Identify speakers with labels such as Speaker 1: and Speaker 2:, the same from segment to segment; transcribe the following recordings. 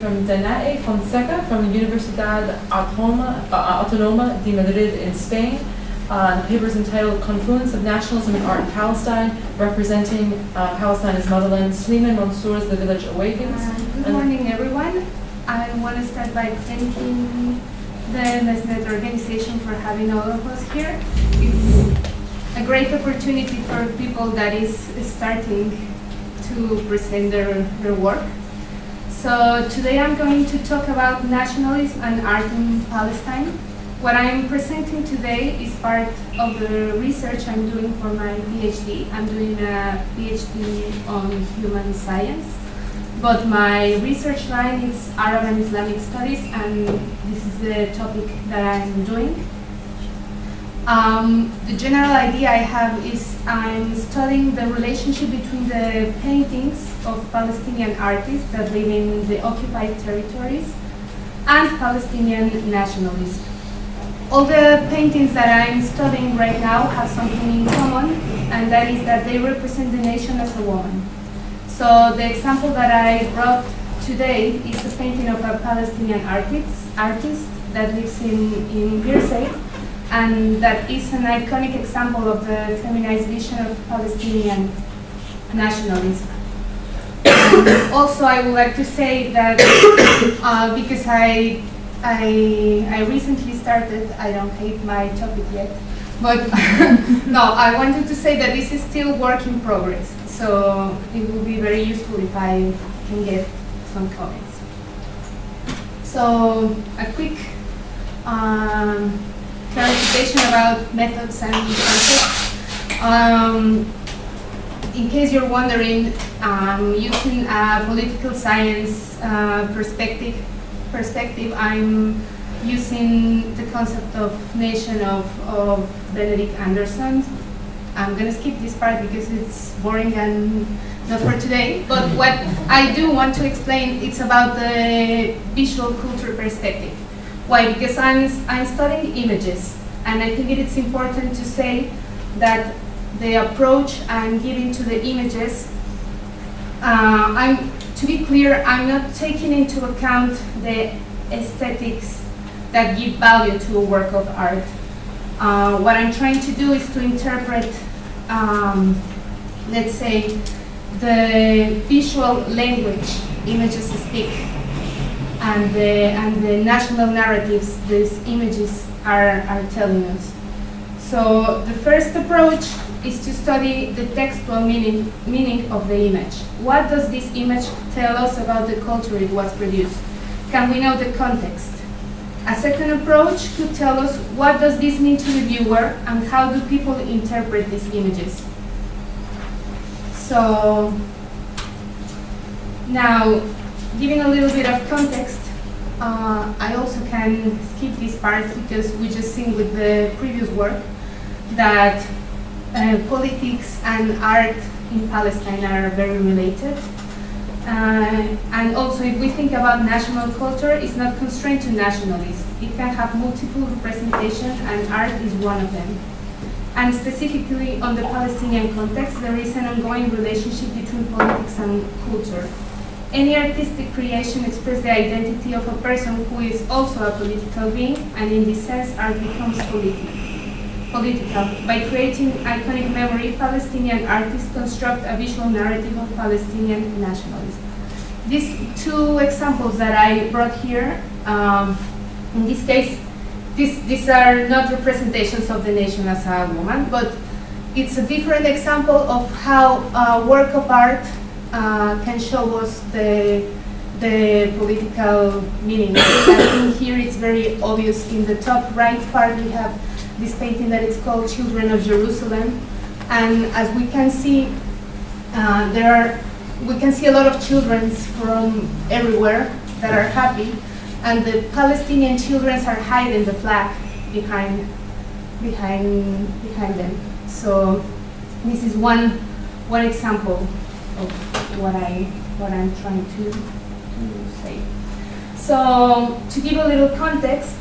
Speaker 1: From Danae, Fonseca from the Universidad Autónoma de Madrid in Spain. The paper is entitled Confluence of Nationalism and Art in Palestine, representing Palestine as Motherland. Sliman, Mansour is The Village Awakens.
Speaker 2: Good morning, everyone. I want to start by thanking the Mesnet organization for having all of us here. It's a great opportunity for people that is starting to present their work. So today I'm going to talk about nationalism and art in Palestine. What I'm presenting today is part of the research I'm doing for my PhD. I'm doing a PhD on human science, but my research line is Arab and Islamic studies, and this is the topic that I'm doing. The general idea I have is I'm studying the relationship between the paintings of Palestinian artists that live in the occupied territories and Palestinian nationalism. All the paintings that I'm studying right now have something in common, and that is that they represent the nation as a woman. So the example that I brought today is a painting of a Palestinian artist that lives in Birzeit, and that is an iconic example of the feminized vision of Palestinian nationalism. Also, I would like to say that because I recently started, I don't hate my topic yet, but no, I wanted to say that this is still work in progress, so it will be very useful if I can get some comments. So, a quick clarification about methods and concepts. In case you're wondering, using a political science perspective, I'm using the concept of nation of Benedict Anderson. I'm going to skip this part because it's boring and not for today. But what I do want to explain, it's about the visual culture perspective. Why? Because I'm studying images, and I think it's important to say that the approach I'm giving to the images, to be clear, I'm not taking into account the aesthetics that give value to a work of art. What I'm trying to do is to interpret, let's say, the visual language images speak, and the national narratives these images are telling us. So the first approach is to study the textual meaning of the image. What does this image tell us about the culture it was produced? Can we know the context? A second approach could tell us what does this mean to the viewer and how do people interpret these images. So now, giving a little bit of context, I also can skip this part because we just seen with the previous work that politics and art in Palestine are very related. And also, if we think about national culture, it's not constrained to nationalism. It can have multiple representations, and art is one of them. And specifically on the Palestinian context, there is an ongoing relationship between politics and culture. Any artistic creation expresses the identity of a person who is also a political being, and in this sense, art becomes political. By creating iconic memory, Palestinian artists construct a visual narrative of Palestinian nationalism. These two examples that I brought here, in this case, these are not representations of the nation as a woman, but it's a different example of how a work of art can show us the political meaning. I think here it's very obvious. In the top right part, we have this painting that is called Children of Jerusalem, and as we can see, we can see a lot of children from everywhere that are happy, and the Palestinian children are hiding the flag behind them. So this is one example of what I'm trying to say. So to give a little context,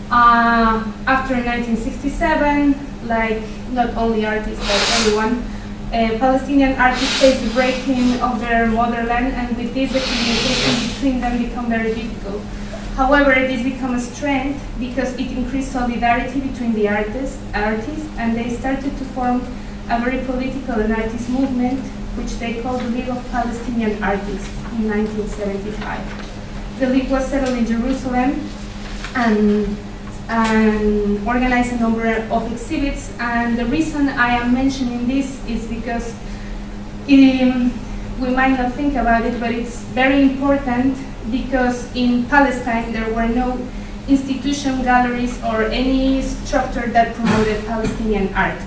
Speaker 2: after 1967, like not only artists but everyone, Palestinian artists face the breaking of their motherland, and with this the communication between them become very difficult. However, this becomes a strength because it increased solidarity between the artists, and they started to form a very political and artist movement, which they called the League of Palestinian Artists in 1975. The League was settled in Jerusalem and organized a number of exhibits, and the reason I am mentioning this is because we might not think about it, but it's very important because in Palestine there were no institution, galleries, or any structure that promoted Palestinian art.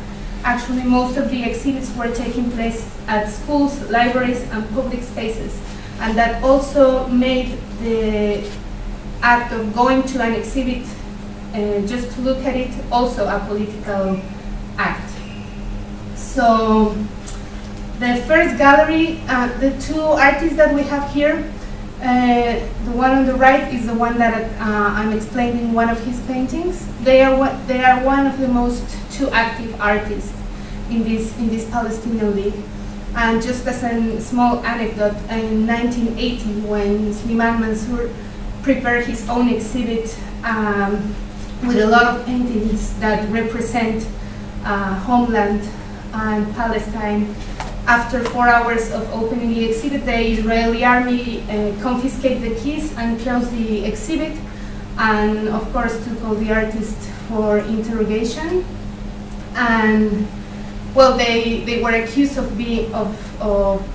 Speaker 2: Actually, most of the exhibits were taking place at schools, libraries, and public spaces, and that also made the act of going to an exhibit just to look at it also a political act. So the first gallery, the two artists that we have here, the one on the right is the one that I'm explaining one of his paintings. They are one of the most two active artists in this Palestinian League. And just as a small anecdote, in 1980, when Sliman Mansour prepared his own exhibit with a lot of paintings that represent homeland and Palestine, after 4 hours of opening the exhibit, the Israeli army confiscated the keys and closed the exhibit, and of course took all the artists for interrogation. And well, they were accused of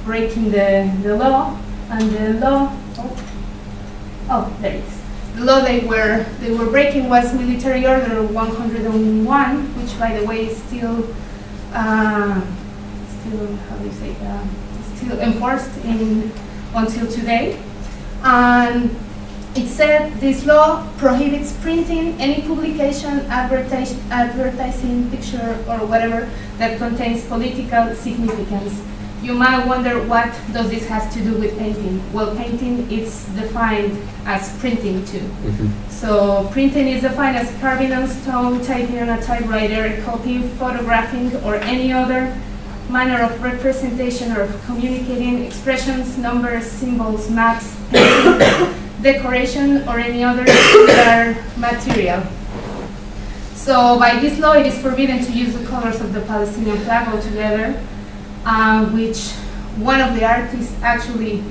Speaker 2: breaking the law, and the law. Oh, there it is. The law they were breaking was Military Order 101, which, by the way, is still how do you say, still enforced until today. And it said this law prohibits printing any publication, advertising, picture, or whatever that contains political significance. You might wonder, what does this have to do with painting? Well, painting is defined as printing too. Mm-hmm. So printing is defined as carving on stone, typing on a typewriter, copying, photographing, or any other manner of representation or of communicating expressions, numbers, symbols, maps, painting, decoration, or any other similar material. So by this law, it is forbidden to use the colors of the Palestinian flag altogether, which one of the artists actually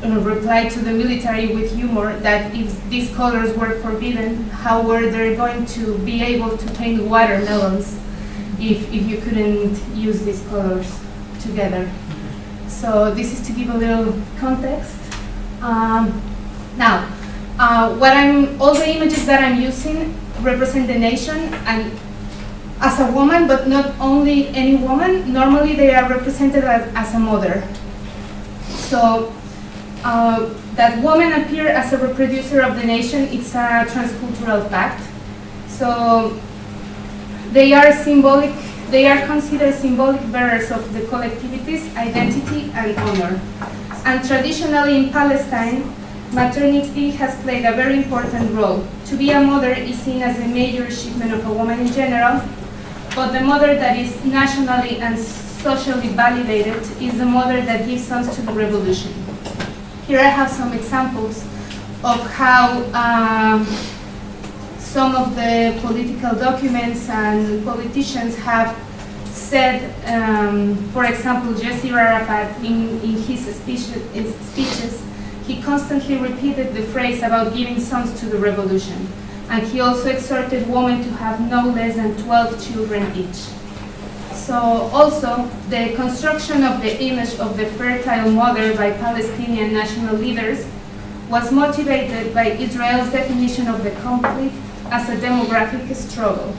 Speaker 2: replied to the military with humor that if these colors were forbidden, how were they going to be able to paint watermelons if you couldn't use these colors together? So this is to give a little context. Now, all the images that I'm using represent the nation, and as a woman, but not only any woman, normally they are represented as a mother. So that women appear as a reproducer of the nation, it's a transcultural fact. So they are considered symbolic bearers of the collectivity's identity and honor. And traditionally in Palestine, maternity has played a very important role. To be a mother is seen as a major achievement of a woman in general, but the mother that is nationally and socially validated is the mother that gives sons to the revolution. Here I have some examples of how some of the political documents and politicians have said, for example, Yasser Arafat in his speeches, he constantly repeated the phrase about giving sons to the revolution. And he also exhorted women to have no less than 12 children each. So also, the construction of the image of the fertile mother by Palestinian national leaders was motivated by Israel's definition of the conflict as a demographic struggle.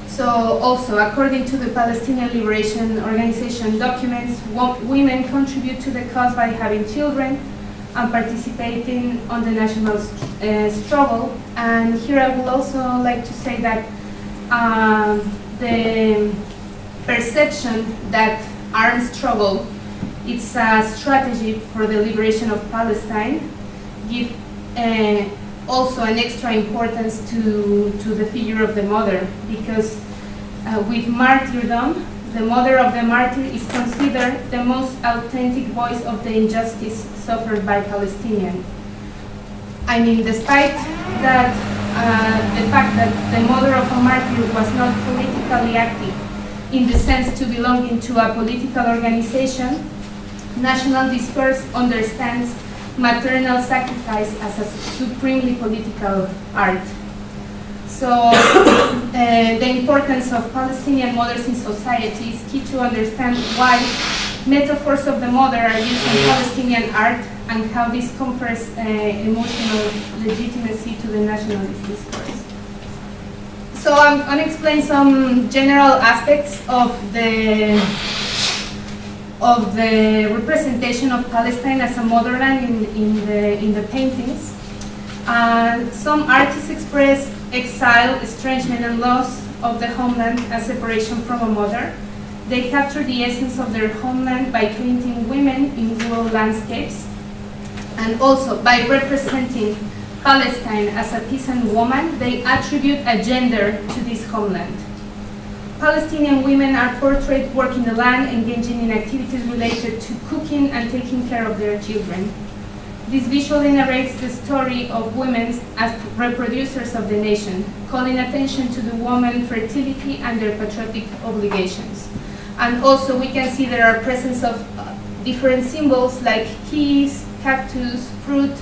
Speaker 2: So also, according to the Palestinian Liberation Organization documents, women contribute to the cause by having children and participating on the national struggle. And here I would also like to say that the perception that armed struggle is a strategy for the liberation of Palestine give also an extra importance to the figure of the mother, because with martyrdom, the mother of the martyr is considered the most authentic voice of the injustice suffered by Palestinians. I mean, despite that, the fact that the mother of a martyr was not politically active in the sense to belonging to a political organization, national discourse understands maternal sacrifice as a supremely political art. So the importance of Palestinian mothers in society is key to understand why metaphors of the mother are used in Palestinian art and how this confers emotional legitimacy to the nationalist discourse. So I'm going to explain some general aspects of the representation of Palestine as a motherland in the paintings. Some artists express exile, estrangement, and loss of the homeland as separation from a mother. They capture the essence of their homeland by painting women in rural landscapes, and also by representing Palestine as a peasant woman, they attribute a gender to this homeland. Palestinian women are portrayed working the land, engaging in activities related to cooking and taking care of their children. This visually narrates the story of women as reproducers of the nation, calling attention to the woman's fertility and their patriotic obligations. And also we can see there are presence of different symbols like keys, cactus, fruit,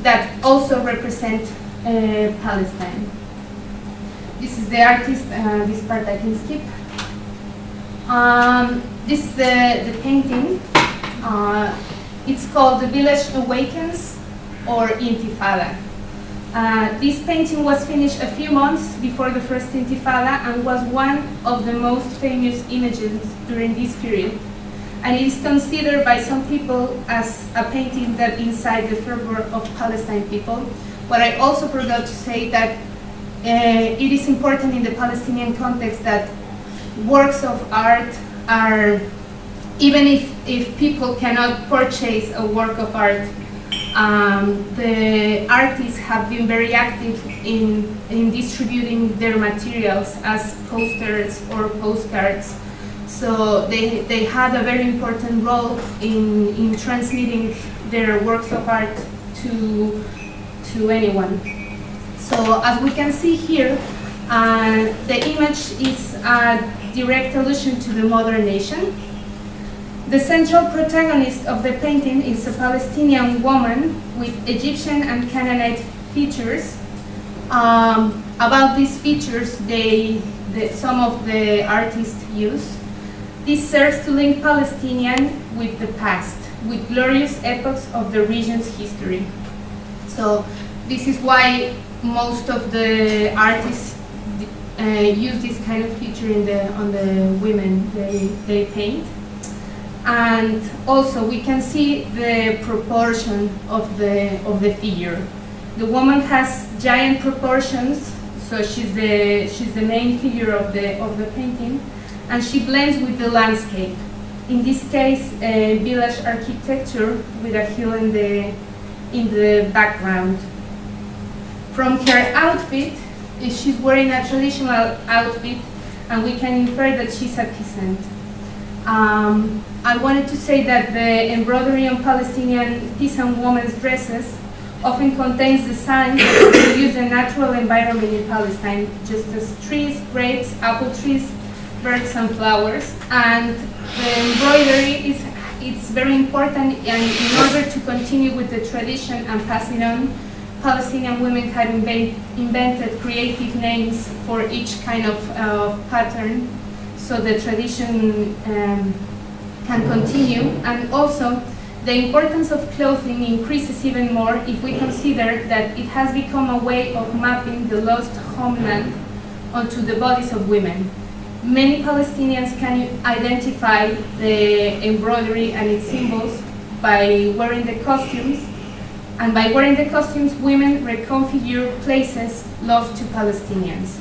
Speaker 2: that also represent Palestine. This is the artist, this part I can skip. This is the painting. It's called The Village Awakens or Intifada. This painting was finished a few months before the first Intifada and was one of the most famous images during this period. And it is considered by some people as a painting that incites the fervor of Palestine people. But I also forgot to say that it is important in the Palestinian context that works of art are, even if people cannot purchase a work of art, the artists have been very active in distributing their materials as posters or postcards. So they had a very important role in transmitting their works of art to anyone. So as we can see here, the image is a direct allusion to the modern nation. The central protagonist of the painting is a Palestinian woman with Egyptian and Canaanite features. About these features, some of the artists use. This serves to link Palestinian with the past, with glorious epochs of the region's history. So this is why most of the artists use this kind of feature on the women they paint. And also we can see the proportion of the figure. The woman has giant proportions, so she's the main figure of the painting, and she blends with the landscape. In this case, village architecture with a hill in the background. From her outfit, she's wearing a traditional outfit, and we can infer that she's a peasant. I wanted to say that the embroidery on Palestinian peasant women's dresses often contains the signs that use the natural environment in Palestine, just as trees, grapes, apple trees, birds and flowers. And the embroidery it's very important, and in order to continue with the tradition and pass it on, Palestinian women had invented creative names for each kind of pattern, so the tradition can continue. And also, the importance of clothing increases even more if we consider that it has become a way of mapping the lost homeland onto the bodies of women. Many Palestinians can identify the embroidery and its symbols by wearing the costumes, and by wearing the costumes, women reconfigure places lost to Palestinians.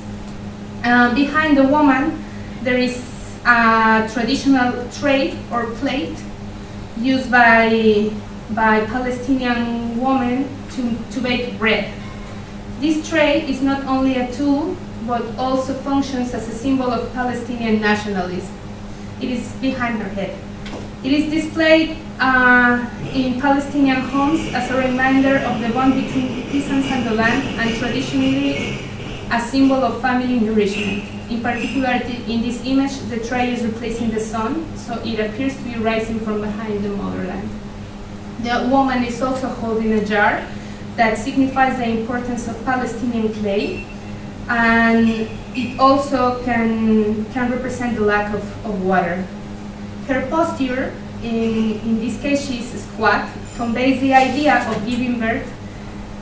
Speaker 2: Behind the woman, there is a traditional tray or plate used by Palestinian women to bake bread. This tray is not only a tool, but also functions as a symbol of Palestinian nationalism. It is behind her head. It is displayed in Palestinian homes as a reminder of the bond between the peasants and the land, and traditionally a symbol of family nourishment. In particular, in this image, the tray is replacing the sun, so it appears to be rising from behind the motherland. The woman is also holding a jar that signifies the importance of Palestinian clay, and it also can represent the lack of water. Her posture, in this case she is squat, conveys the idea of giving birth.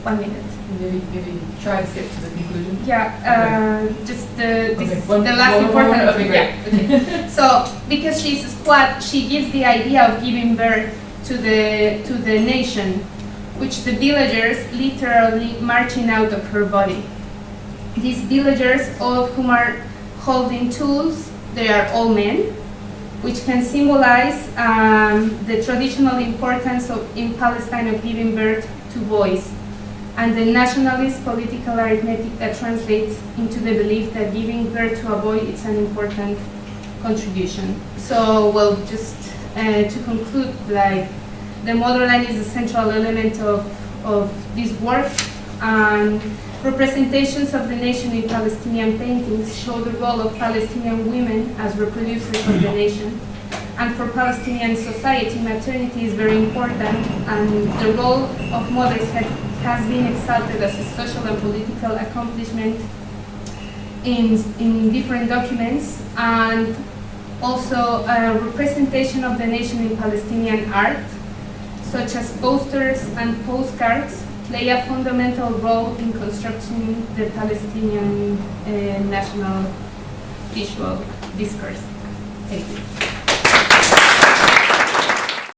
Speaker 2: 1 minute.
Speaker 1: Maybe try to skip to the conclusion.
Speaker 2: Yeah, just the
Speaker 1: One
Speaker 2: last important.
Speaker 1: Okay, great.
Speaker 2: Yeah, okay. So because she's squat, she gives the idea of giving birth to the nation, which the villagers literally marching out of her body. These villagers, all of whom are holding tools, they are all men, which can symbolize the traditional importance in Palestine of giving birth to boys, and the nationalist political arithmetic that translates into the belief that giving birth to a boy is an important contribution. So, well, just to conclude, like, the motherland is a central element of this work, and representations of the nation in Palestinian paintings show the role of Palestinian women as reproducers of the nation. And for Palestinian society, maternity is very important, and the role of mothers has been exalted as a social and political accomplishment in different documents, and also a representation of the nation in Palestinian art, such as posters and postcards, play a fundamental role in constructing the Palestinian national visual discourse. Thank you.